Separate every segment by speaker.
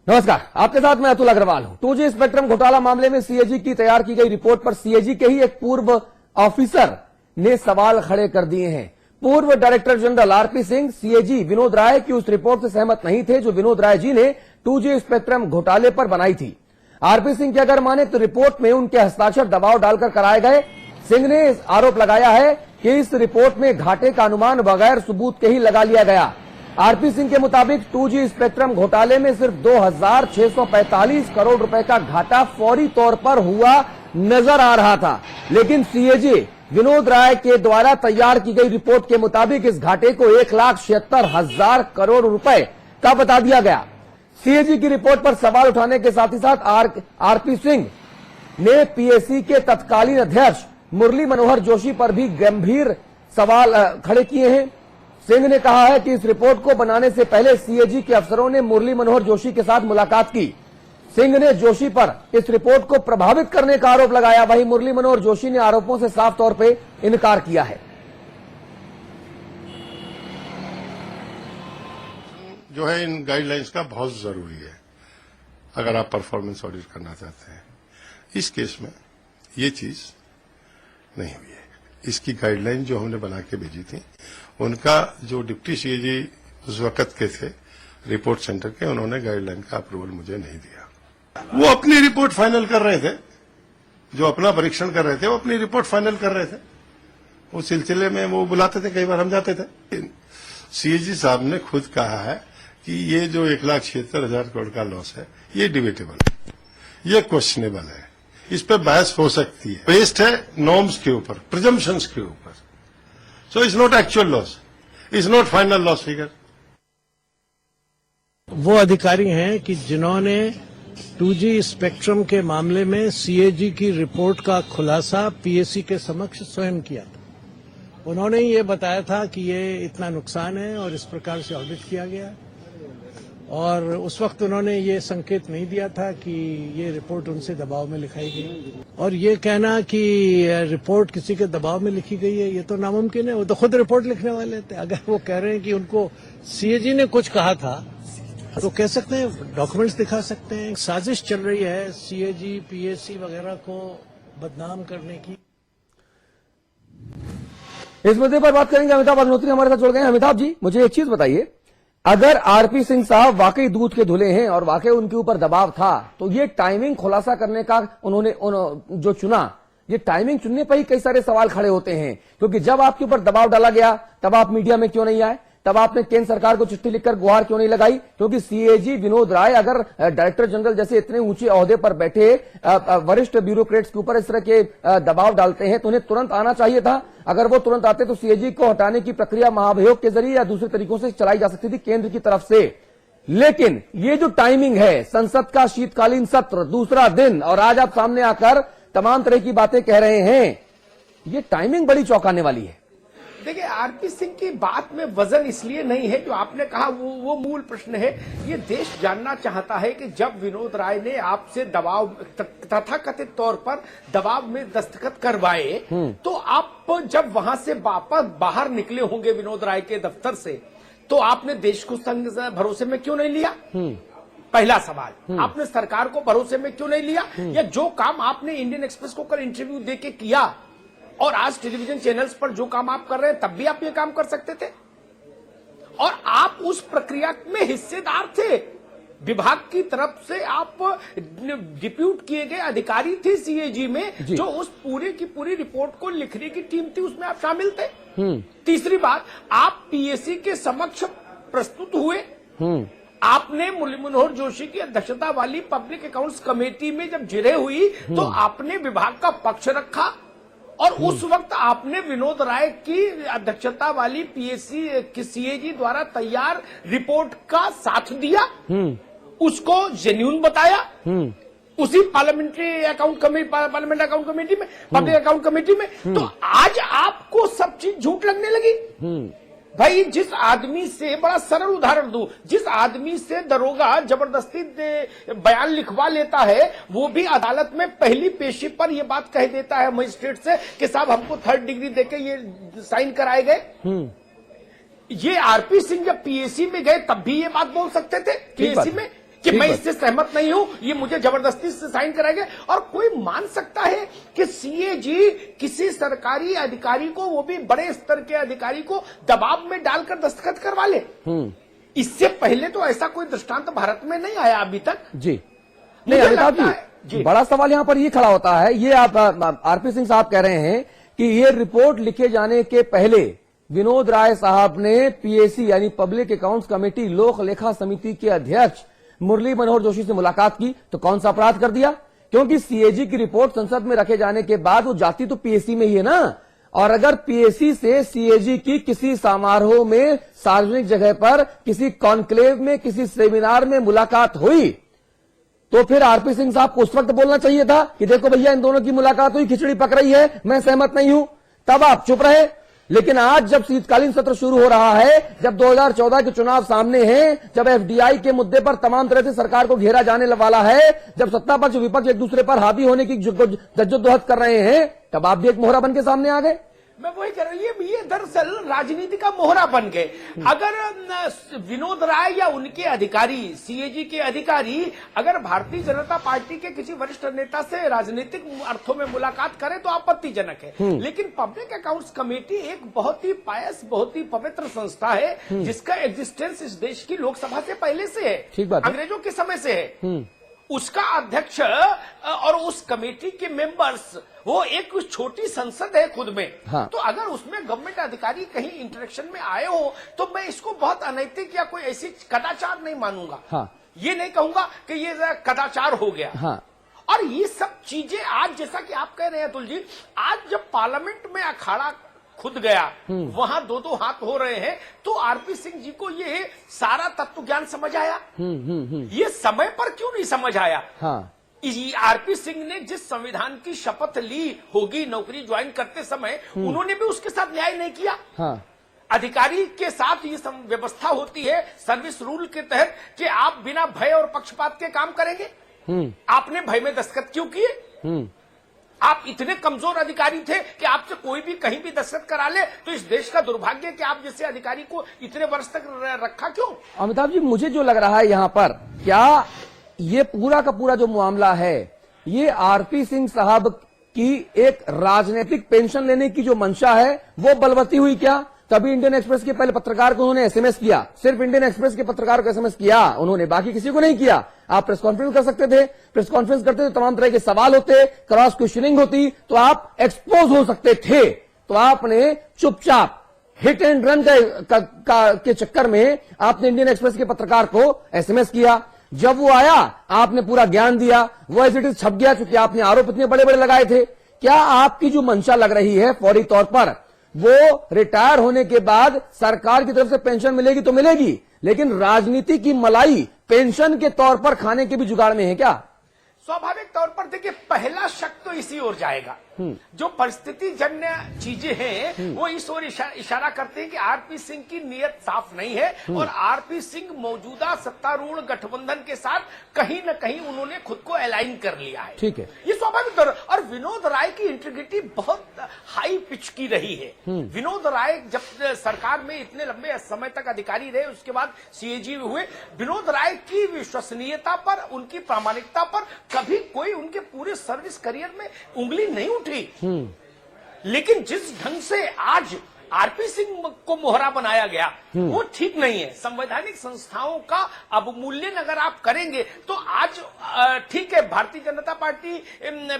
Speaker 1: नमस्कार, आपके साथ मैं अतुल अग्रवाल हूं। 2G स्पेक्ट्रम घोटाला मामले में सीएजी की तैयार की गई रिपोर्ट पर सीएजी के ही एक पूर्व ऑफिसर ने सवाल खड़े कर दिए हैं। पूर्व director general RP Singh CAG Vinod Rai की उस रिपोर्ट से सहमत नहीं थे जो विनोद राय जी ने 2G स्पेक्ट्रम घोटाले पर बनाई थी। आरपी सिंह की अगर माने तो रिपोर्ट में उनके हस्ताक्षर दबाव डालकर कराए गए। सिंह ने आरोप लगाया है कि इस रिपोर्ट में घाटे का अनुमान बगैर सबूत के ही लगा लिया गया। आरपी सिंह के मुताबिक 2G स्पेक्ट्रम घोटाले में सिर्फ 2,645 करोड़ रुपए का घाटा फौरी तौर पर हुआ नजर आ रहा था, लेकिन सीएजी विनोद राय के द्वारा तैयार की गई रिपोर्ट के मुताबिक इस घाटे को 1,76,000 करोड़ रुपए का बता दिया गया। सीएजी की रिपोर्ट पर सवाल उठाने के साथ ही साथ आरपी सिंह ने पीएसी के तत्कालीन अध्यक्ष मुरली मनोहर जोशी पर भी गंभीर सवाल खड़े किए हैं। सिंह ने कहा है कि इस रिपोर्ट को बनाने से पहले सीएजी के अफसरों ने मुरली मनोहर जोशी के साथ मुलाकात की। सिंह ने जोशी पर इस रिपोर्ट को प्रभावित करने का आरोप लगाया। वहीं मुरली मनोहर जोशी ने आरोपों से साफ तौर पे इनकार किया है।
Speaker 2: जो है इन गाइडलाइंस का बहुत जरूरी है अगर आप परफॉर्मेंस ऑडिट करना चाहते हैं। इस केस में ये चीज नहीं हुई है। इसकी गाइडलाइन जो हमने बना के भेजी थी, उनका जो डिप्टी सीएजी उस वक्त के थे रिपोर्ट सेंटर के, उन्होंने गाइडलाइन का अप्रूवल मुझे नहीं दिया। वो अपनी रिपोर्ट फाइनल कर रहे थे, जो अपना परीक्षण कर रहे थे वो अपनी रिपोर्ट फाइनल कर रहे थे। उस सिलसिले में वो बुलाते थे, कई बार हम जाते थे। सीएजी साहब ने खुद कहा है कि ये जो 1,76,000 करोड़ का लॉस है ये डिबेटेबल है, ये क्वेश्चनेबल है, इस पर बहस हो सकती है, बेस्ड है नॉर्म्स के ऊपर, प्रिजम्पशंस के ऊपर। So it's not actual loss, it's not final loss figure.
Speaker 3: वो अधिकारी हैं कि जिन्होंने 2G स्पेक्ट्रम के मामले में सीएजी की रिपोर्ट का खुलासा पीएसी के समक्ष स्वयं किया था। उन्होंने ये बताया था कि ये इतना नुकसान है और इस प्रकार से ऑडिट किया गया, और उस वक्त उन्होंने ये संकेत नहीं दिया था कि ये रिपोर्ट उनसे दबाव में लिखाई गई। और ये कहना कि रिपोर्ट किसी के दबाव में लिखी गई है, ये तो नामुमकिन है। वो तो खुद रिपोर्ट लिखने वाले थे। अगर वो कह रहे हैं कि उनको सीएजी ने कुछ कहा था तो कह सकते हैं, डॉक्यूमेंट्स दिखा सकते हैं। साजिश चल रही है सीएजी पीएसी वगैरह को बदनाम करने की।
Speaker 1: इस मुद्दे पर बात करेंगे। अमिताभ अग्निहोत्री हमारे साथ जुड़ गए हैं। अमिताभ जी, मुझे एक चीज बताइए, अगर आरपी सिंह साहब वाकई दूध के धुले हैं और वाकई उनके ऊपर दबाव था, तो ये टाइमिंग खुलासा करने का उन्होंने जो चुना, ये टाइमिंग चुनने पर ही कई सारे सवाल खड़े होते हैं। क्योंकि जब आपके ऊपर दबाव डाला गया तब आप मीडिया में क्यों नहीं आए? तब आपने केंद्र सरकार को चिट्ठी लिखकर गुहार क्यों नहीं लगाई? क्योंकि सीएजी विनोद राय अगर डायरेक्टर जनरल जैसे इतने ऊंचे ओहदे पर बैठे वरिष्ठ ब्यूरोक्रेट्स के ऊपर इस तरह के दबाव डालते हैं तो उन्हें तुरंत आना चाहिए था। अगर वो तुरंत आते तो सीएजी को हटाने की प्रक्रिया महाभियोग के जरिए या दूसरे तरीकों से चलाई जा सकती थी केंद्र की तरफ से। लेकिन ये जो टाइमिंग है, संसद का शीतकालीन सत्र दूसरा दिन, और आज आप सामने आकर तमाम तरह की बातें कह रहे हैं, ये टाइमिंग बड़ी चौंकाने वाली है।
Speaker 4: देखिए, आरपी सिंह की बात में वजन इसलिए नहीं है, जो आपने कहा वो मूल प्रश्न है। ये देश जानना चाहता है कि जब विनोद राय ने आपसे दबाव, तथाकथित तौर पर दबाव में दस्तखत करवाए, तो आप जब वहां से वापस बाहर निकले होंगे विनोद राय के दफ्तर से, तो आपने देश को भरोसे में क्यों नहीं लिया? पहला सवाल, आपने सरकार को भरोसे में क्यों नहीं लिया? या जो काम आपने इंडियन एक्सप्रेस को कल इंटरव्यू देके किया और आज टेलीविजन चैनल्स पर जो काम आप कर रहे हैं, तब भी आप ये काम कर सकते थे। और आप उस प्रक्रिया में हिस्सेदार थे। विभाग की तरफ से आप डिप्यूट किए गए अधिकारी थे सीएजी में, जो उस पूरी की पूरी रिपोर्ट को लिखने की टीम थी, उसमें आप शामिल थे। तीसरी बात, आप पीएसी के समक्ष प्रस्तुत हुए। आपने मुरली मनोहर जोशी की अध्यक्षता वाली पब्लिक अकाउंट्स कमेटी में जब जिरह हुई तो आपने विभाग का पक्ष रखा, और उस वक्त आपने विनोद राय की अध्यक्षता वाली पीएसी की सीएजी द्वारा तैयार रिपोर्ट का साथ दिया, उसको जेन्युइन बताया। उसी parliamentary account committee, parliament account committee में, पब्लिक अकाउंट कमेटी में। तो आज आपको सब चीज झूठ लगने लगी। भाई, जिस आदमी से, बड़ा सरल उदाहरण दूं, जिस आदमी से दरोगा जबरदस्ती बयान लिखवा लेता है, वो भी अदालत में पहली पेशी पर ये बात कह देता है मजिस्ट्रेट से कि साहब हमको 3rd डिग्री देके ये साइन कराए गए। ये आरपी सिंह जब पीएसी में गए तब भी ये बात बोल सकते थे पीएसी में कि
Speaker 1: ठीक
Speaker 4: मैं
Speaker 1: है।
Speaker 4: इससे सहमत नहीं हूं, ये मुझे जबरदस्ती से साइन कराएंगे। और कोई मान सकता है कि सीएजी किसी सरकारी अधिकारी को, वो भी बड़े स्तर के अधिकारी को, दबाव में डालकर दस्तखत करवा ले? इससे पहले तो ऐसा कोई दृष्टांत भारत में नहीं आया अभी तक।
Speaker 1: जी नहीं
Speaker 4: मुझे
Speaker 1: अमिताभ
Speaker 4: लगता है-
Speaker 1: जी, बड़ा सवाल यहां पर ये खड़ा होता है, ये आप आरपी सिंह साहब कह रहे हैं कि ये रिपोर्ट लिखे जाने के पहले विनोद राय साहब ने पीएसी यानी पब्लिक अकाउंट्स कमेटी लोक लेखा समिति के अध्यक्ष मुरली मनोहर जोशी से मुलाकात की, तो कौन सा अपराध कर दिया? क्योंकि सीएजी की रिपोर्ट संसद में रखे जाने के बाद वो जाती तो पीएसी में ही है ना, और अगर पीएसी से सीएजी की किसी समारोह में, सार्वजनिक जगह पर, किसी कॉन्क्लेव में, किसी सेमिनार में मुलाकात हुई, तो फिर आरपी सिंह साहब को उस वक्त बोलना चाहिए था कि देखो भैया इन दोनों की मुलाकात हुई, खिचड़ी पक रही है, मैं सहमत नहीं हूं, तब आप चुप रहे। लेकिन आज जब शीतकालीन सत्र शुरू हो रहा है, जब 2014 के चुनाव सामने हैं, जब एफडीआई के मुद्दे पर तमाम तरह से सरकार को घेरा जाने वाला है, जब सत्ता पक्ष विपक्ष एक दूसरे पर हावी होने की जद्दोजहद कर रहे हैं, तब आप भी एक मोहरा बन के सामने आ गए।
Speaker 4: मैं वही कह रहा हूं, ये दरअसल राजनीति का मोहरा बन गए। अगर विनोद राय या उनके अधिकारी, सीएजी के अधिकारी, अगर भारतीय जनता पार्टी के किसी वरिष्ठ नेता से राजनीतिक अर्थों में मुलाकात करें तो आपत्तिजनक है। लेकिन पब्लिक अकाउंट्स कमेटी एक बहुत ही पायस, बहुत ही पवित्र संस्था है, जिसका एग्जिस्टेंस इस देश की लोकसभा से पहले से है,
Speaker 1: ठीक बात है।
Speaker 4: अंग्रेजों के समय से है। उसका अध्यक्ष और उस कमेटी के मेंबर्स, वो एक छोटी संसद है खुद में।
Speaker 1: हाँ।
Speaker 4: तो अगर उसमें गवर्नमेंट अधिकारी कहीं इंटरेक्शन में आए हो, तो मैं इसको बहुत अनैतिक या कोई ऐसी कदाचार नहीं मानूंगा।
Speaker 1: हाँ।
Speaker 4: ये नहीं कहूंगा कि ये कदाचार हो गया।
Speaker 1: हाँ।
Speaker 4: और ये सब चीजें आज, जैसा कि आप कह रहे हैं अतुल जी, आज जब पार्लियामेंट में अखाड़ा खुद गया, वहां दो दो हाथ हो रहे हैं, तो आरपी सिंह जी को ये सारा तत्व ज्ञान समझ आया। ये समय पर क्यों नहीं समझ आया?
Speaker 1: हाँ।
Speaker 4: आरपी सिंह ने जिस संविधान की शपथ ली होगी नौकरी ज्वाइन करते समय, उन्होंने भी उसके साथ न्याय नहीं किया।
Speaker 1: हाँ।
Speaker 4: अधिकारी के साथ ये व्यवस्था होती है सर्विस रूल के तहत कि आप बिना भय और पक्षपात के काम करेंगे। आपने भय में दस्तखत क्यों किए? आप इतने कमजोर अधिकारी थे कि आपसे कोई भी कहीं भी दस्तखत करा ले, तो इस देश का दुर्भाग्य कि आप जैसे अधिकारी को इतने वर्ष तक रखा क्यों?
Speaker 1: अमिताभ जी, मुझे जो लग रहा है यहां पर, क्या ये पूरा का पूरा जो मामला है, ये आरपी सिंह साहब की एक राजनीतिक पेंशन लेने की जो मंशा है, वो बलवती हुई क्या? तभी इंडियन एक्सप्रेस के पहले पत्रकार को उन्होंने एसएमएस किया, सिर्फ इंडियन एक्सप्रेस के पत्रकार को एसएमएस किया उन्होंने, बाकी किसी को नहीं किया। आप प्रेस कॉन्फ्रेंस कर सकते थे, प्रेस कॉन्फ्रेंस करते तो तमाम तरह के सवाल होते, क्रॉस क्वेश्चनिंग होती, तो आप एक्सपोज हो सकते थे। तो आपने चुपचाप हिट एंड रन के चक्कर में आपने इंडियन एक्सप्रेस के पत्रकार को एसएमएस किया। जब वो आया, आपने पूरा ज्ञान दिया, वो एज इट इज छप गया, क्योंकि आपने आरोप इतने बड़े बड़े लगाए थे। क्या आपकी जो मंशा लग रही है फौरी तौर पर, वो रिटायर होने के बाद सरकार की तरफ से पेंशन मिलेगी तो मिलेगी, लेकिन राजनीति की मलाई पेंशन के तौर पर खाने के भी जुगाड़ में है क्या?
Speaker 4: स्वाभाविक तौर पर देखिए, पहला शक तो इसी ओर जाएगा। जो परिस्थिति जन्य चीजें हैं, वो इस ओर इशारा करते हैं कि आरपी सिंह की नीयत साफ नहीं है, और आरपी सिंह मौजूदा सत्तारूढ़ गठबंधन के साथ कहीं न कहीं उन्होंने खुद को अलाइन कर लिया है।
Speaker 1: ठीक है,
Speaker 4: ये स्वाभाविक तौर। और विनोद राय की इंटीग्रिटी बहुत हाई पिच की रही है। विनोद राय जब सरकार में इतने लंबे समय तक अधिकारी रहे, उसके बाद सीएजी हुए, विनोद राय की विश्वसनीयता पर, उनकी प्रामाणिकता पर कभी कोई उनके पूरे सर्विस करियर में उंगली नहीं उठी। लेकिन जिस ढंग से आज आरपी सिंह को मोहरा बनाया गया, वो ठीक नहीं है। संवैधानिक संस्थाओं का अवमूल्यन अगर आप करेंगे तो आज ठीक है, भारतीय जनता पार्टी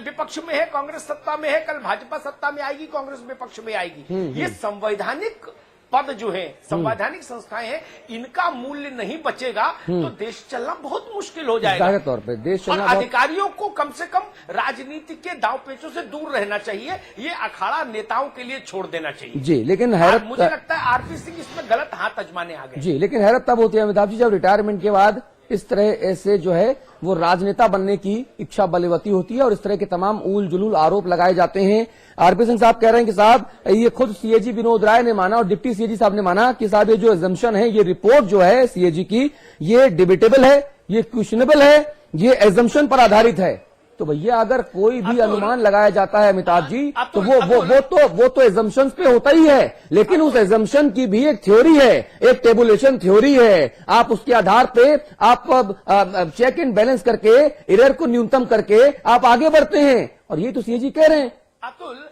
Speaker 4: विपक्ष में है, कांग्रेस सत्ता में है, कल भाजपा सत्ता में आएगी, कांग्रेस विपक्ष में आएगी। ये संवैधानिक पद जो है, संवैधानिक संस्थाएं हैं, इनका मूल्य नहीं बचेगा तो देश चलना बहुत मुश्किल हो जाएगा।
Speaker 1: जाहिर तौर पे देश चलना
Speaker 4: और अधिकारियों को कम से कम राजनीति के दाव पेचों से दूर रहना चाहिए। ये अखाड़ा नेताओं के लिए छोड़ देना चाहिए
Speaker 1: जी। लेकिन हैरत,
Speaker 4: मुझे लगता है आरपी सिंह इसमें गलत हाथ आजमाने आ गए
Speaker 1: जी। लेकिन हैरत तब होती है अमिताभ जी, जब रिटायरमेंट के बाद इस तरह से जो है वो राजनेता बनने की इच्छा बलवती होती है और इस तरह के तमाम ऊल जुलूल आरोप लगाए जाते हैं। आरपी सिंह साहब कह रहे हैं कि साहब, ये खुद सीएजी विनोद राय ने माना और डिप्टी सीएजी साहब ने माना कि साहब ये जो एजम्पशन है, ये रिपोर्ट जो है सीएजी की, ये डिबेटेबल है, ये क्वेश्चनेबल है, ये एजम्पशन पर आधारित है। तो भैया अगर कोई भी अनुमान लगाया जाता है अमिताभ जी, तो
Speaker 4: अतुल,
Speaker 1: वो तो एजम्पशन पे होता ही है, लेकिन उस एजम्पशन की भी एक थ्योरी है, एक टेबुलेशन थ्योरी है। आप उसके आधार पे आप चेक एंड बैलेंस करके, एरर को न्यूनतम करके आप आगे बढ़ते हैं, और ये तो सीएजी कह रहे हैं।
Speaker 4: अतुल,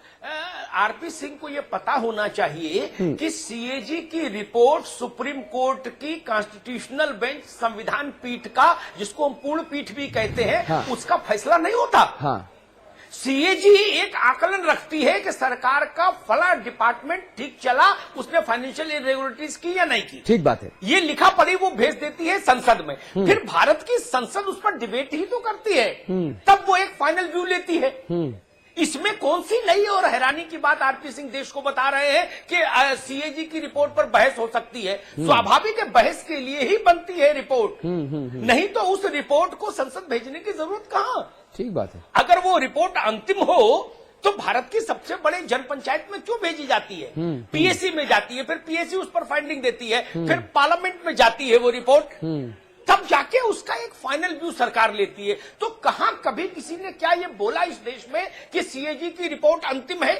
Speaker 4: आरपी सिंह को यह पता होना चाहिए कि सीएजी की रिपोर्ट सुप्रीम कोर्ट की कॉन्स्टिट्यूशनल बेंच, संविधान पीठ का, जिसको हम पूर्ण पीठ भी कहते हैं,
Speaker 1: हाँ।
Speaker 4: उसका फैसला नहीं होता।
Speaker 1: हाँ,
Speaker 4: सीएजी एक आकलन रखती है कि सरकार का फला डिपार्टमेंट ठीक चला, उसने फाइनेंशियल इरेगुलरिटीज की या नहीं की।
Speaker 1: ठीक बात है।
Speaker 4: ये लिखा पढ़ी वो भेज देती है संसद में, फिर भारत की संसद उस पर डिबेट ही तो करती है, तब वो एक फाइनल व्यू लेती है। इसमें कौन सी नई और हैरानी की बात आरपी सिंह देश को बता रहे हैं कि सीएजी की रिपोर्ट पर बहस हो सकती है? स्वाभाविक है, बहस के लिए ही बनती है रिपोर्ट, नहीं तो उस रिपोर्ट को संसद भेजने की जरूरत कहां?
Speaker 1: ठीक बात है।
Speaker 4: अगर वो रिपोर्ट अंतिम हो तो भारत की सबसे बड़े जनपंचायत में क्यों भेजी जाती है? पीएससी में जाती है, फिर पीएससी उस पर फाइंडिंग देती है, फिर पार्लियामेंट में जाती है वो रिपोर्ट, तब जाके उसका एक फाइनल व्यू सरकार लेती है। तो कहां कभी किसी ने क्या ये बोला इस देश में कि सीएजी की रिपोर्ट अंतिम है?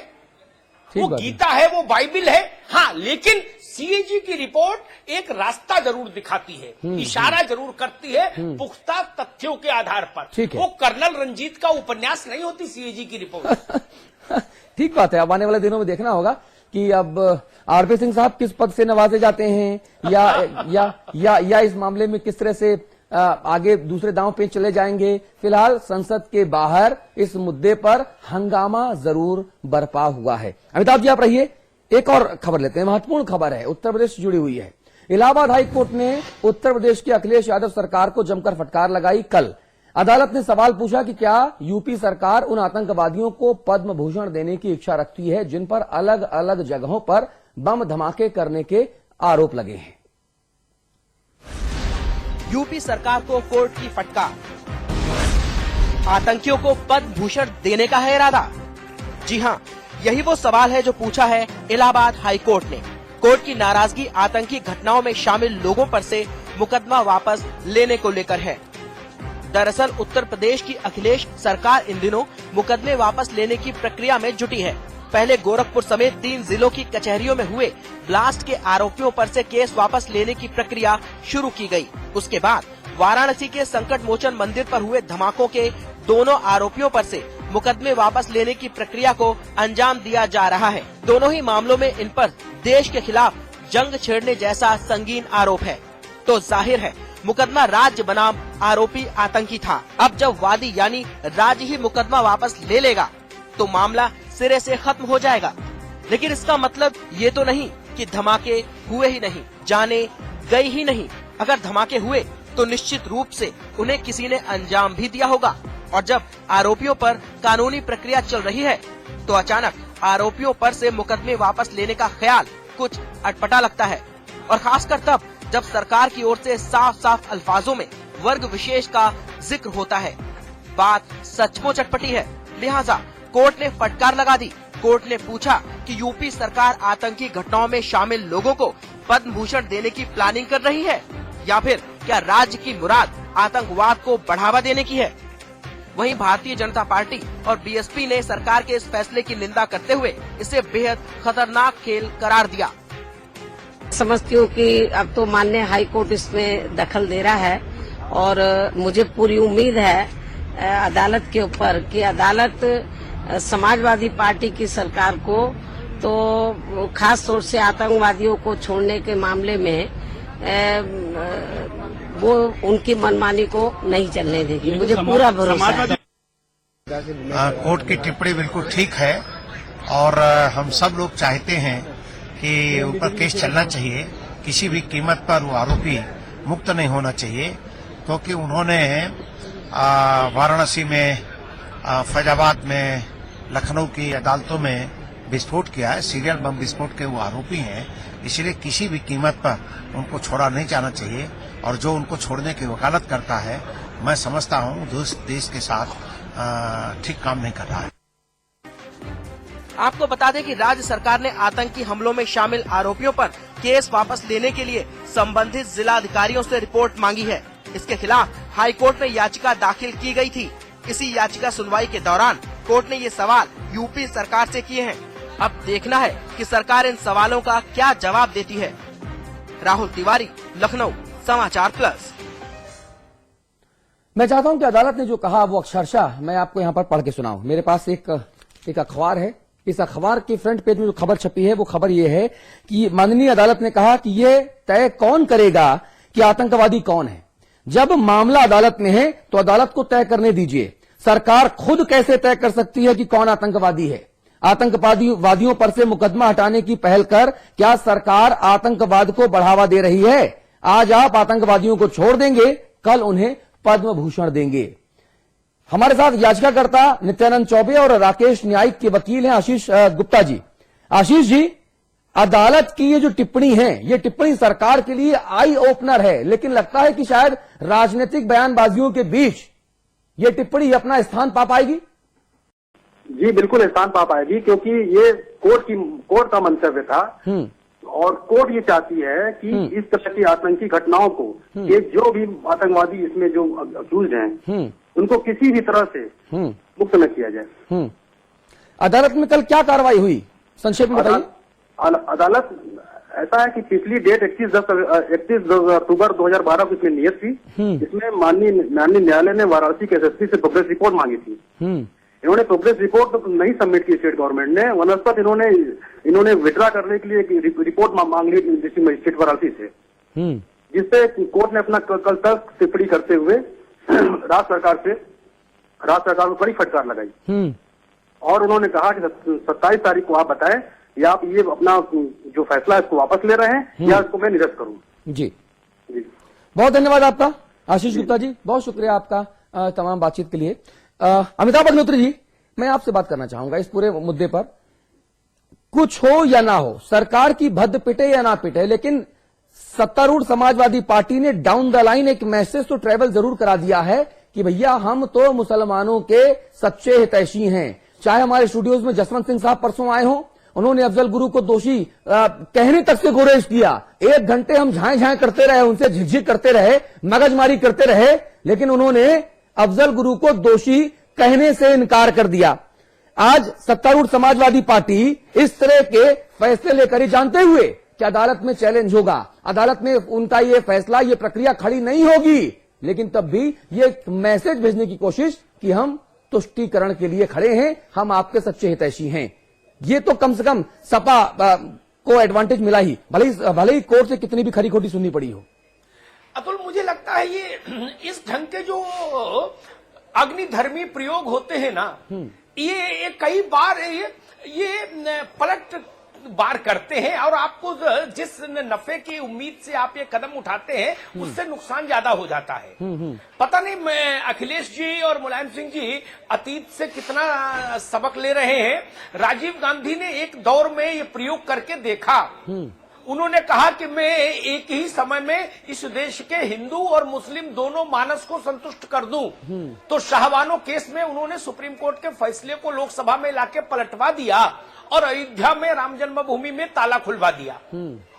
Speaker 4: वो गीता है, वो बाइबिल है, हाँ, लेकिन सीएजी की रिपोर्ट एक रास्ता जरूर दिखाती है, इशारा जरूर करती है पुख्ता तथ्यों के आधार पर। वो कर्नल रंजीत का उपन्यास नहीं होती सीएजी की रिपोर्ट।
Speaker 1: ठीक बात है। अब आने वाले दिनों में देखना होगा कि अब आरपी सिंह साहब किस पद से नवाजे जाते हैं, या इस मामले में किस तरह से आगे दूसरे दांव पे चले जाएंगे। फिलहाल संसद के बाहर इस मुद्दे पर हंगामा जरूर बरपा हुआ है। अमिताभ जी आप रहिए, एक और खबर लेते हैं, महत्वपूर्ण खबर है, उत्तर प्रदेश से जुड़ी हुई है। इलाहाबाद हाई कोर्ट ने उत्तर प्रदेश की अखिलेश यादव सरकार को जमकर फटकार लगाई। कल अदालत ने सवाल पूछा कि क्या यूपी सरकार उन आतंकवादियों को पद्म भूषण देने की इच्छा रखती है जिन पर अलग अलग जगहों पर बम धमाके करने के आरोप लगे हैं।
Speaker 5: यूपी सरकार को कोर्ट की फटकार, आतंकियों को पद्म भूषण देने का है इरादा? जी हां, यही वो सवाल है जो पूछा है इलाहाबाद हाई कोर्ट ने। कोर्ट की नाराजगी आतंकी घटनाओं में शामिल लोगों पर से मुकदमा वापस लेने को लेकर है। दरअसल उत्तर प्रदेश की अखिलेश सरकार इन दिनों मुकदमे वापस लेने की प्रक्रिया में जुटी है। पहले गोरखपुर समेत 3 जिलों की कचहरियों में हुए ब्लास्ट के आरोपियों पर से केस वापस लेने की प्रक्रिया शुरू की गई। उसके बाद वाराणसी के संकट मोचन मंदिर पर हुए धमाकों के दोनों आरोपियों पर से मुकदमे वापस लेने की प्रक्रिया को अंजाम दिया जा रहा है। दोनों ही मामलों में इन पर देश के खिलाफ जंग छेड़ने जैसा संगीन आरोप है। तो जाहिर है मुकदमा राज्य बनाम आरोपी आतंकी था। अब जब वादी यानी राज्य ही मुकदमा वापस ले लेगा तो मामला सिरे से खत्म हो जाएगा। लेकिन इसका मतलब ये तो नहीं कि धमाके हुए ही नहीं, जाने गई ही नहीं। अगर धमाके हुए तो निश्चित रूप से उन्हें किसी ने अंजाम भी दिया होगा। और जब आरोपियों पर कानूनी प्रक्रिया चल रही है तो अचानक आरोपियों पर से मुकदमे वापस लेने का ख्याल कुछ अटपटा लगता है। और खासकर तब जब सरकार की ओर से साफ साफ अल्फाजों में वर्ग विशेष का जिक्र होता है। बात सचमुच अटपटी है। लिहाजा कोर्ट ने फटकार लगा दी। कोर्ट ने पूछा कि यूपी सरकार आतंकी घटनाओं में शामिल लोगों को पद्म भूषण देने की प्लानिंग कर रही है या फिर क्या राज्य की मुराद आतंकवाद को बढ़ावा देने की है। वहीं भारतीय जनता पार्टी और बीएसपी ने सरकार के इस फैसले की निंदा करते हुए इसे बेहद खतरनाक खेल करार दिया।
Speaker 6: समझती हूँ कि अब तो माननीय हाई कोर्ट इसमें दखल दे रहा है और मुझे पूरी उम्मीद है अदालत के ऊपर कि अदालत समाजवादी पार्टी की सरकार को तो खास तौर से आतंकवादियों को छोड़ने के मामले में वो उनकी मनमानी को नहीं चलने देगी। मुझे पूरा भरोसा है।
Speaker 7: कोर्ट की टिप्पणी बिल्कुल ठीक है और हम सब लोग चाहते हैं कि ऊपर केस चलना चाहिए। किसी भी कीमत पर वो आरोपी मुक्त नहीं होना चाहिए क्योंकि उन्होंने वाराणसी में, फैजाबाद में, लखनऊ की अदालतों में विस्फोट किया है। सीरियल बम विस्फोट के वो आरोपी हैं, इसलिए किसी भी कीमत पर उनको छोड़ा नहीं जाना चाहिए। और जो उनको छोड़ने की वकालत करता है, मैं समझता हूँ देश के साथ ठीक काम नहीं कर रहा है।
Speaker 5: आपको बता दें कि राज्य सरकार ने आतंकी हमलों में शामिल आरोपियों पर केस वापस लेने के लिए संबंधित जिला अधिकारियों से रिपोर्ट मांगी है। इसके खिलाफ हाई कोर्ट में याचिका दाखिल की गई थी। इसी याचिका सुनवाई के दौरान कोर्ट ने ये सवाल यूपी सरकार से किए हैं। अब देखना है कि सरकार इन सवालों का क्या जवाब देती है। राहुल तिवारी, लखनऊ, समाचार प्लस।
Speaker 1: मैं चाहता हूं कि अदालत ने जो कहा वो अक्षरशः मैं आपको यहां पर पढ़ के सुनाऊं। मेरे पास एक अखबार है। इस अखबार के फ्रंट पेज में जो खबर छपी है वो खबर ये है कि माननीय अदालत ने कहा कि ये तय कौन करेगा कि आतंकवादी कौन है। जब मामला अदालत में है तो अदालत को तय करने दीजिए। सरकार खुद कैसे तय कर सकती है कि कौन आतंकवादी है? आतंकवादियों पर से मुकदमा हटाने की पहल कर क्या सरकार आतंकवाद को बढ़ावा दे रही है? आज आप आतंकवादियों को छोड़ देंगे, कल उन्हें पद्म भूषण देंगे। हमारे साथ याचिकाकर्ता नित्यानंद चौबे और राकेश न्यायिक के वकील हैं आशीष गुप्ता जी। आशीष जी, अदालत की ये जो टिप्पणी है, ये टिप्पणी सरकार के लिए आई ओपनर है, लेकिन लगता है कि शायद राजनीतिक बयानबाजियों के बीच ये टिप्पणी अपना स्थान पा पाएगी।
Speaker 8: जी बिल्कुल स्थान पा पाएगी, क्योंकि ये कोर्ट का मंतव्य था और कोर्ट ये चाहती है कि इस तरह की आतंकी घटनाओं को ये जो भी आतंकवादी इसमें जो अक्यूज हैं उनको किसी भी तरह से मुक्त न किया जाए।
Speaker 1: अदालत में कल क्या कार्रवाई हुई, संक्षेप में बताइए।
Speaker 8: अदालत ऐसा है कि पिछली डेट 31 अक्टूबर 2012 को इसमें नियत थी। इसमें माननीय न्यायालय ने वाराणसी के एसएसपी से प्रोग्रेस रिपोर्ट मांगी थी। इन्होंने प्रोग्रेस रिपोर्ट नहीं सबमिट की स्टेट गवर्नमेंट ने। वनस्पत इन्होंने विड्रा करने के लिए एक रिपोर्ट मांग ली डिस्ट्रिक्ट मजिस्ट्रेट वाराणसी से, जिससे कोर्ट ने अपना कल तक टिप्पणी करते हुए राज्य सरकार को बड़ी फटकार लगाई और उन्होंने कहा कि 27 तारीख को आप बताएं या आप ये अपना जो फैसला है इसको वापस ले रहे हैं या इसको मैं निरस्त करूं। जी
Speaker 1: बहुत धन्यवाद आपका आशीष गुप्ता जी, बहुत शुक्रिया आपका तमाम बातचीत के लिए। अमिताभ अग्निहोत्री जी, मैं आपसे बात करना चाहूंगा इस पूरे मुद्दे पर। कुछ हो या ना हो, सरकार की भद्द पिटे या ना पिटे, लेकिन सत्तारूढ़ समाजवादी पार्टी ने डाउन द लाइन एक मैसेज तो ट्रेवल जरूर करा दिया है कि भैया हम तो मुसलमानों के सच्चे हितैषी हैं। चाहे हमारे स्टूडियोज में जसवंत सिंह साहब परसों आए हों, उन्होंने अफजल गुरु को दोषी कहने तक से गुरेज किया। 1 घंटे हम झाएं करते रहे, उनसे झिकझिक करते रहे, मगजमारी करते रहे, लेकिन उन्होंने अफजल गुरु को दोषी कहने से इनकार कर दिया। आज सत्तारूढ़ समाजवादी पार्टी इस तरह के फैसले लेकर ही जानते हुए कि अदालत में चैलेंज होगा, अदालत में उनका ये फैसला, ये प्रक्रिया खड़ी नहीं होगी, लेकिन तब भी ये मैसेज भेजने की कोशिश कि हम तुष्टीकरण के लिए खड़े हैं, हम आपके सच्चे हितैषी हैं। ये तो कम से कम सपा को एडवांटेज मिला ही, भले ही कोर्ट से कितनी भी खरी खोटी सुननी पड़ी हो।
Speaker 4: अतुल, मुझे लगता है ये इस ढंग के जो अग्निधर्मी प्रयोग होते हैं ना, ये कई बार ये पलट बार करते हैं और आपको जिस नफे की उम्मीद से आप ये कदम उठाते हैं उससे नुकसान ज्यादा हो जाता है। पता नहीं मैं अखिलेश जी और मुलायम सिंह जी अतीत से कितना सबक ले रहे हैं। राजीव गांधी ने एक दौर में ये प्रयोग करके देखा। उन्होंने कहा कि मैं एक ही समय में इस देश के हिंदू और मुस्लिम दोनों मानस को संतुष्ट कर दूं। तो शाहबानो केस में उन्होंने सुप्रीम कोर्ट के फैसले को लोकसभा में लाके पलटवा दिया और अयोध्या में राम जन्मभूमि में ताला खुलवा दिया।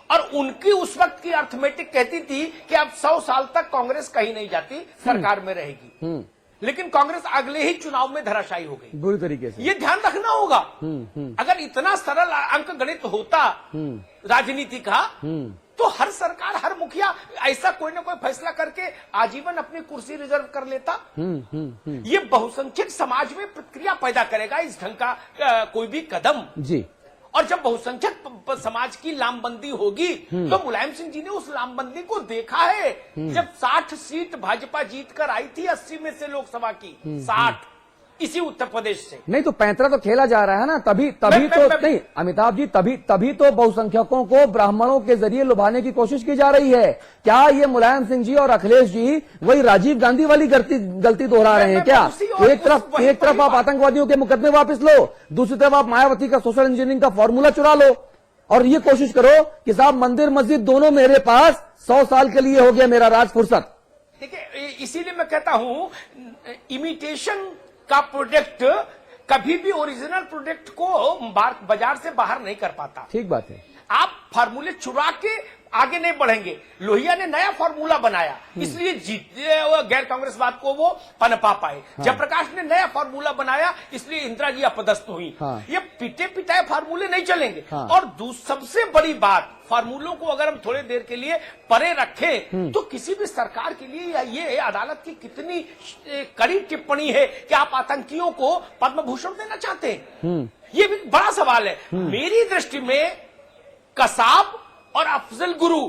Speaker 4: और उनकी उस वक्त की अर्थमेटिक कहती थी कि अब 100 साल तक कांग्रेस कहीं नहीं जाती, सरकार में रहेगी। लेकिन कांग्रेस अगले ही चुनाव में धराशायी हो गई बुरी तरीके से। ये ध्यान रखना होगा। अगर इतना सरल अंक गणित होता राजनीति का, तो हर सरकार, हर मुखिया ऐसा कोई ना कोई फैसला करके आजीवन अपनी कुर्सी रिजर्व कर लेता। ये बहुसंख्यक समाज में प्रतिक्रिया पैदा करेगा इस ढंग का कोई भी कदम जी। और जब बहुसंख्यक समाज की लामबंदी होगी तो मुलायम सिंह जी ने उस लामबंदी को देखा है। जब 60 सीट भाजपा जीत कर आई थी 80 में से लोकसभा की 60 इसी उत्तर प्रदेश से। नहीं तो पैंतरा तो खेला जा रहा है ना, तभी तो नहीं अमिताभ जी, तभी तो बहुसंख्यकों को ब्राह्मणों के जरिए लुभाने की कोशिश की जा रही है। क्या ये मुलायम सिंह जी और अखिलेश जी वही राजीव गांधी वाली गलती दोहरा रहे हैं क्या? एक तरफ आप आतंकवादियों के मुकदमे वापस लो, दूसरी तरफ आप मायावती का सोशल इंजीनियरिंग का फॉर्मूला चुरा लो और ये कोशिश करो कि साहब मंदिर मस्जिद दोनों मेरे पास, 100 साल के लिए हो गया मेरा राज फुर्सत। देखिए, इसीलिए मैं कहता हूं इमिटेशन का प्रोडक्ट कभी भी ओरिजिनल प्रोडक्ट को बाजार से बाहर नहीं कर पाता। ठीक बात है। आप फार्मूले चुरा के आगे नहीं बढ़ेंगे। लोहिया ने नया फार्मूला बनाया, इसलिए गैर कांग्रेसवाद को वो पनपा पाए। जयप्रकाश ने नया फार्मूला बनाया, इसलिए इंदिरा जी अपदस्थ हुई। ये पिटे पिटाए फार्मूले नहीं चलेंगे। और सबसे बड़ी बात, फार्मूलों को अगर हम थोड़ी देर के लिए परे रखें तो किसी भी सरकार के लिए ये अदालत की कितनी कड़ी टिप्पणी है कि आप आतंकियों को पद्म भूषण देना चाहते हैं, ये भी बड़ा सवाल है। मेरी दृष्टि में कसाब और अफजल गुरु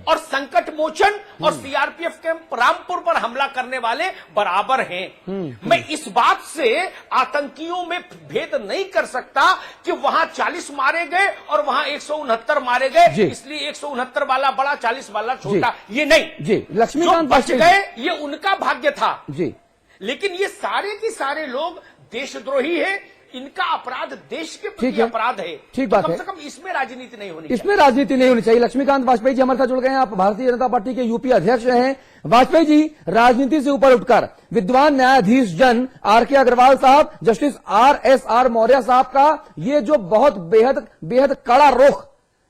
Speaker 4: और संकट मोचन और सीआरपीएफ के रामपुर पर हमला करने वाले बराबर हैं। मैं इस बात से आतंकियों में भेद नहीं कर सकता कि वहां 40 मारे गए और वहां 169 मारे गए, इसलिए 169 वाला बड़ा 40 वाला छोटा, ये नहीं
Speaker 1: जी। लक्ष्मीकांत
Speaker 4: बच गए ये उनका भाग्य था
Speaker 1: जी,
Speaker 4: लेकिन ये सारे के सारे लोग देशद्रोही है, इनका अपराध देश के प्रति अपराध है।
Speaker 1: ठीक बात
Speaker 4: कम
Speaker 1: है।
Speaker 4: से कम इसमें राजनीति नहीं होनी
Speaker 1: इसमें राजनीति नहीं होनी चाहिए। लक्ष्मीकांत वाजपेयी जी हमारे साथ जुड़ गए हैं। आप भारतीय जनता पार्टी के यूपी अध्यक्ष हैं। वाजपेयी जी, राजनीति से ऊपर उठकर विद्वान न्यायाधीश जन आर.के. अग्रवाल साहब, जस्टिस R.S.R. मौर्य साहब का ये जो बहुत बेहद कड़ा रुख,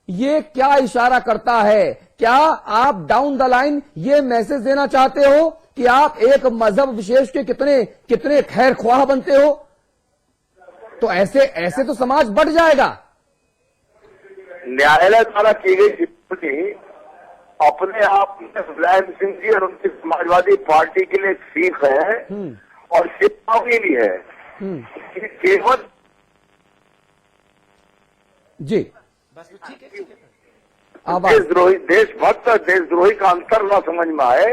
Speaker 1: ये क्या इशारा करता है? क्या आप डाउन द लाइन ये मैसेज देना चाहते हो कि आप एक मजहब विशेष के कितने खैर ख्वाह बनते हो? तो ऐसे तो समाज बढ़ जाएगा।
Speaker 9: न्यायालय द्वारा की गई टिप्पणी अपने आप में मुलायम सिंह जी और उनकी समाजवादी पार्टी के लिए सीख है और चेतावनी भी है कि केवल
Speaker 1: जी
Speaker 9: देशद्रोही, देशभक्त और देशद्रोही का अंतर न समझ में आए,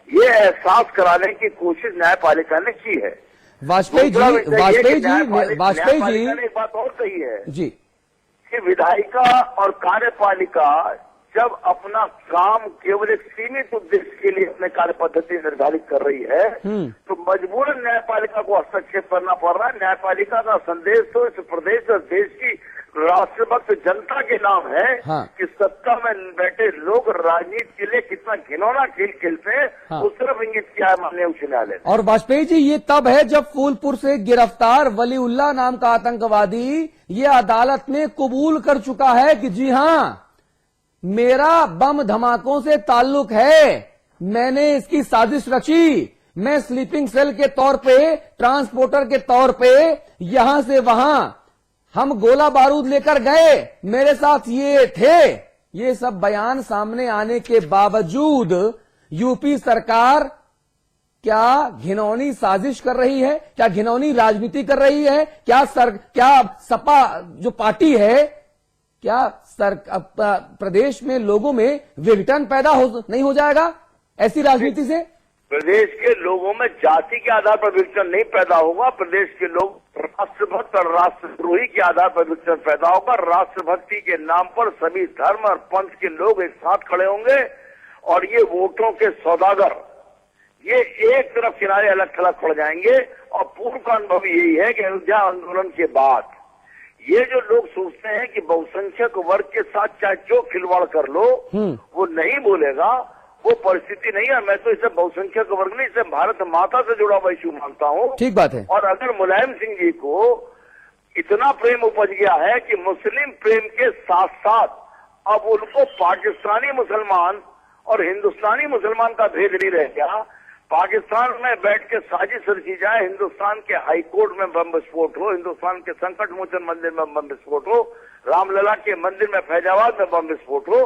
Speaker 9: ये एहसास कराने की कोशिश न्यायपालिका ने की है।
Speaker 1: वाजपेयी जी
Speaker 9: ने एक बात और कही है
Speaker 1: जी
Speaker 9: कि विधायिका और कार्यपालिका जब अपना काम केवल एक सीमित उद्देश्य के लिए अपने कार्य पद्धति निर्धारित कर रही है तो मजबूरन न्यायपालिका को हस्तक्षेप करना पड़ रहा है। न्यायपालिका का संदेश तो इस प्रदेश और देश की राष्ट्रभक्त जनता के नाम है कि सत्ता में बैठे लोग राजनीति के लिए कितना घिनौना खेल खेलते हैं, उस तरफ इंगित किया है माननीय उच्च न्यायालय।
Speaker 1: और वाजपेयी जी, ये तब है जब फूलपुर से गिरफ्तार वलीउल्लाह नाम का आतंकवादी ये अदालत में कबूल कर चुका है कि जी हां, मेरा बम धमाकों से ताल्लुक है, मैंने इसकी साजिश रची, मैं स्लीपिंग सेल के तौर पे, ट्रांसपोर्टर के तौर पे यहां से वहां हम गोला बारूद लेकर गए, मेरे साथ ये थे। ये सब बयान सामने आने के बावजूद यूपी सरकार क्या घिनौनी साजिश कर रही है? क्या घिनौनी राजनीति कर रही है? क्या सपा जो पार्टी है, क्या प्रदेश में लोगों में विघटन पैदा नहीं हो जाएगा ऐसी राजनीति से?
Speaker 9: प्रदेश के लोगों में जाति के आधार पर विघटन नहीं पैदा होगा। प्रदेश के लोग राष्ट्रभक्त और राष्ट्रद्रोही के आधार पर विघटन पैदा होगा। राष्ट्रभक्ति के नाम पर सभी धर्म और पंथ के लोग एक साथ खड़े होंगे और ये वोटों के सौदागर ये एक तरफ किनारे अलग थलग पड़ जाएंगे। और पूर्व का अनुभव यही है कि अयोध्या आंदोलन के बाद ये जो लोग सोचते हैं कि बहुसंख्यक वर्ग के साथ चाहे जो खिलवाड़ कर लो वो नहीं बोलेगा, वो परिस्थिति नहीं है। मैं तो इसे बहुसंख्यक वर्ग नहीं, इसे भारत माता से जुड़ा हुआ इश्यू मानता हूँ।
Speaker 1: ठीक बात है।
Speaker 9: और अगर मुलायम सिंह जी को इतना प्रेम उपज गया है कि मुस्लिम प्रेम के साथ साथ अब उनको पाकिस्तानी मुसलमान और हिंदुस्तानी मुसलमान का भेद नहीं रह गया, पाकिस्तान में बैठ के साजिश रची जाए, हिंदुस्तान के हाई कोर्ट में बम विस्फोट हो, हिंदुस्तान के संकट मोचन मंदिर में बम विस्फोट हो, रामलला के मंदिर में फैजाबाद में बम विस्फोट हो,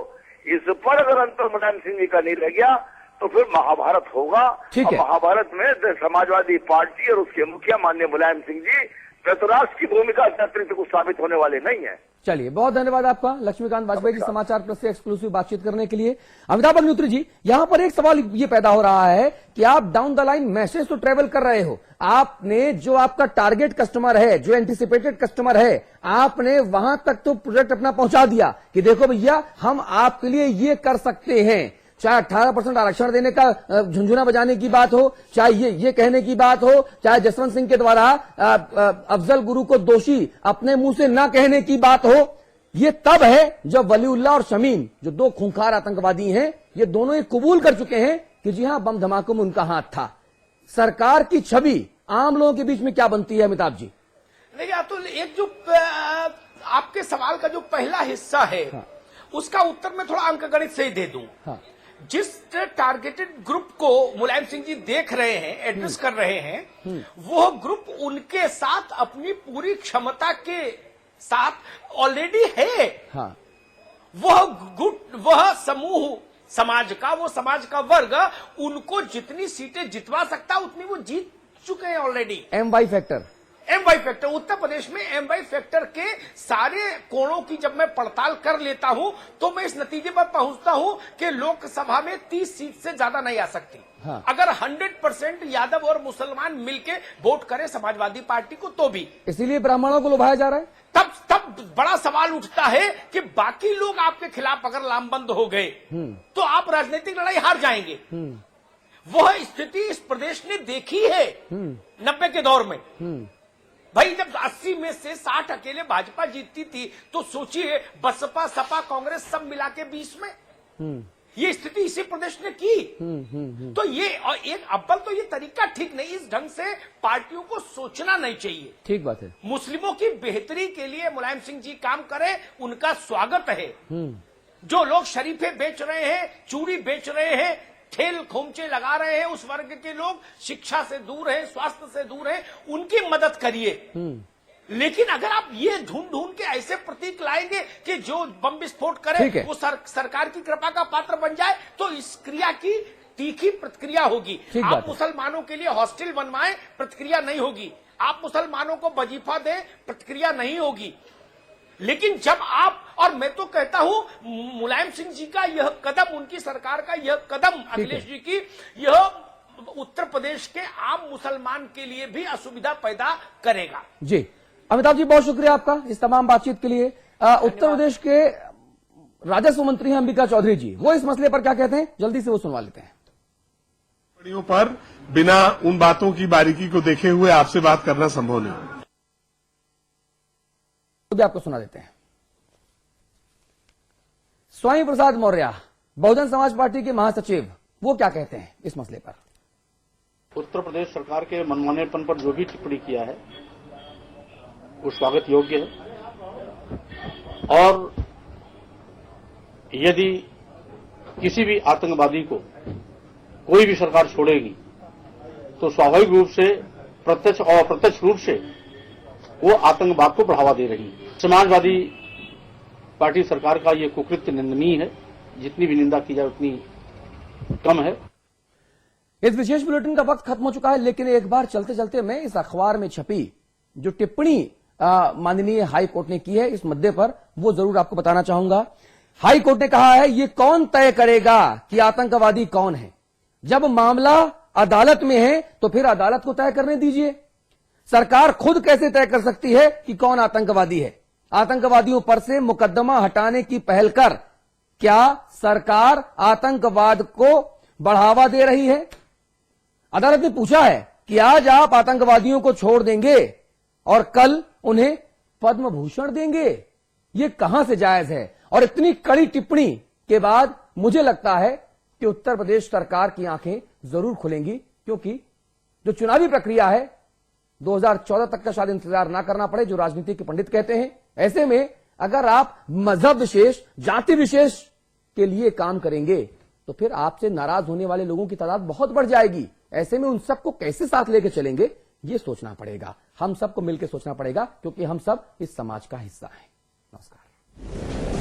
Speaker 9: इस पर अगर अंतर मुलायम सिंह जी का नहीं रह गया तो फिर महाभारत होगा। और महाभारत में समाजवादी पार्टी और उसके मुखिया माननीय मुलायम सिंह जी धृतराष्ट्र की भूमिका से अतिरिक्त कुछ साबित होने वाले नहीं है।
Speaker 1: चलिए, बहुत धन्यवाद आपका लक्ष्मीकांत वाजपेयी जी, समाचार प्लस से एक्सक्लूसिव बातचीत करने के लिए। अमिताभ अग्निहोत्री जी, यहां पर एक सवाल ये पैदा हो रहा है कि आप डाउन द लाइन मैसेज तो ट्रेवल कर रहे हो, आपने जो आपका टारगेट कस्टमर है, जो एंटिसिपेटेड कस्टमर है, आपने वहां तक तो प्रोडक्ट अपना पहुंचा दिया कि देखो भैया हम आपके लिए ये कर सकते हैं, चाहे 18% आरक्षण देने का झुंझुना बजाने की बात हो, चाहे ये कहने की बात हो, चाहे जसवंत सिंह के द्वारा अफजल गुरु को दोषी अपने मुंह से ना कहने की बात हो। ये तब है जब वलीउल्लाह और शमीम, जो दो खूंखार आतंकवादी हैं, ये दोनों ये कबूल कर चुके हैं कि जी हां, बम धमाकों में उनका हाथ था। सरकार की छवि आम लोगों के बीच में क्या बनती है अमिताभ जी?
Speaker 4: नहीं, या तो एक जो आपके सवाल का जो पहला हिस्सा है उसका उत्तर मैं थोड़ा अंकगणित से ही दे दूं।
Speaker 1: हाँ।
Speaker 4: जिस टारगेटेड ग्रुप को मुलायम सिंह जी देख रहे हैं, एड्रेस कर रहे हैं, वो ग्रुप उनके साथ अपनी पूरी क्षमता के साथ ऑलरेडी है।
Speaker 1: हाँ।
Speaker 4: वह समूह समाज का, वो समाज का वर्ग उनको जितनी सीटें जितवा सकता उतनी वो जीत चुके हैं already.
Speaker 1: MY factor,
Speaker 4: Uttar Pradesh में MY फैक्टर के सारे कोणों की जब मैं पड़ताल कर लेता हूं तो मैं इस नतीजे पर पहुंचता हूं कि लोकसभा में 30 सीट से ज्यादा नहीं आ सकती।
Speaker 1: हाँ।
Speaker 4: अगर 100% यादव और मुसलमान मिलके वोट करें समाजवादी पार्टी को तो भी।
Speaker 1: इसीलिए ब्राह्मणों को लुभाया जा रहा है।
Speaker 4: तब बड़ा सवाल उठता है कि बाकी लोग आपके खिलाफ अगर लामबंद हो गए तो आप राजनीतिक लड़ाई हार जाएंगे। वह स्थिति इस प्रदेश ने देखी है 90 के दौर में। भाई जब 80 में से 60 अकेले भाजपा जीतती थी तो सोचिए बसपा सपा कांग्रेस सब मिला के 20 में ये स्थिति इसी प्रदेश ने की। तो ये और एक अव्वल तो ये तरीका ठीक नहीं, इस ढंग से पार्टियों को सोचना नहीं चाहिए।
Speaker 1: ठीक बात है।
Speaker 4: मुस्लिमों की बेहतरी के लिए मुलायम सिंह जी काम करें, उनका स्वागत है। जो लोग शरीफे बेच रहे हैं, चूड़ी बेच रहे हैं, ठेल खोमचे लगा रहे हैं, उस वर्ग के लोग शिक्षा से दूर हैं, स्वास्थ्य से दूर हैं, उनकी मदद करिए। लेकिन अगर आप ये ढूंढ के ऐसे प्रतीक लाएंगे कि जो बम विस्फोट करे वो सरकार की कृपा का पात्र बन जाए तो इस क्रिया की तीखी प्रतिक्रिया होगी। आप मुसलमानों के लिए हॉस्टल बनवाएं, प्रतिक्रिया नहीं होगी। आप मुसलमानों को वजीफा दें, प्रतिक्रिया नहीं होगी। लेकिन जब आप, और मैं तो कहता हूं मुलायम सिंह जी का यह कदम, उनकी सरकार का यह कदम, अखिलेश जी की, यह उत्तर प्रदेश के आम मुसलमान के लिए भी असुविधा पैदा करेगा।
Speaker 1: जी अमिताभ जी, बहुत शुक्रिया आपका इस तमाम बातचीत के लिए। उत्तर प्रदेश के राजस्व मंत्री हैं अंबिका चौधरी जी, वो इस मसले पर क्या कहते हैं, जल्दी से वो सुनवा लेते हैं।
Speaker 10: पर बिना उन बातों की बारीकी को देखे हुए आपसे बात करना संभव नहीं।
Speaker 1: तो भी आपको सुना देते हैं। स्वामी प्रसाद मौर्य, बहुजन समाज पार्टी के महासचिव, वो क्या कहते हैं इस मसले पर।
Speaker 11: उत्तर प्रदेश सरकार के मनमानेपन पर जो भी टिप्पणी किया है वो स्वागत योग्य है, और यदि किसी भी आतंकवादी को कोई भी सरकार छोड़ेगी तो स्वाभाविक रूप से प्रत्यक्ष और अप्रत्यक्ष रूप से वो आतंकवाद को बढ़ावा दे रही है। समाजवादी पार्टी सरकार का ये कुकृत्य निंदनीय है, जितनी भी निंदा की जाए उतनी कम है।
Speaker 1: इस विशेष बुलेटिन का वक्त खत्म हो चुका है, लेकिन एक बार चलते चलते मैं इस अखबार में छपी जो टिप्पणी माननीय हाई कोर्ट ने की है इस मुद्दे पर, वो जरूर आपको बताना चाहूंगा। हाई कोर्ट ने कहा है ये कौन तय करेगा कि आतंकवादी कौन है। जब मामला अदालत में है तो फिर अदालत को तय करने दीजिए। सरकार खुद कैसे तय कर सकती है कि कौन आतंकवादी है। आतंकवादियों पर से मुकदमा हटाने की पहल कर क्या सरकार आतंकवाद को बढ़ावा दे रही है। अदालत ने पूछा है कि आज आप आतंकवादियों को छोड़ देंगे और कल उन्हें पद्म भूषण देंगे, ये कहां से जायज है। और इतनी कड़ी टिप्पणी के बाद मुझे लगता है कि उत्तर प्रदेश सरकार की आंखें जरूर खुलेंगी, क्योंकि जो चुनावी प्रक्रिया है 2014 तक का शायद इंतजार ना करना पड़े, जो राजनीति के पंडित कहते हैं। ऐसे में अगर आप मजहब विशेष, जाति विशेष के लिए काम करेंगे तो फिर आपसे नाराज होने वाले लोगों की तादाद बहुत बढ़ जाएगी। ऐसे में उन सबको कैसे साथ लेकर चलेंगे, ये सोचना पड़ेगा, हम सबको मिलकर सोचना पड़ेगा, क्योंकि हम सब इस समाज का हिस्सा हैं। नमस्कार।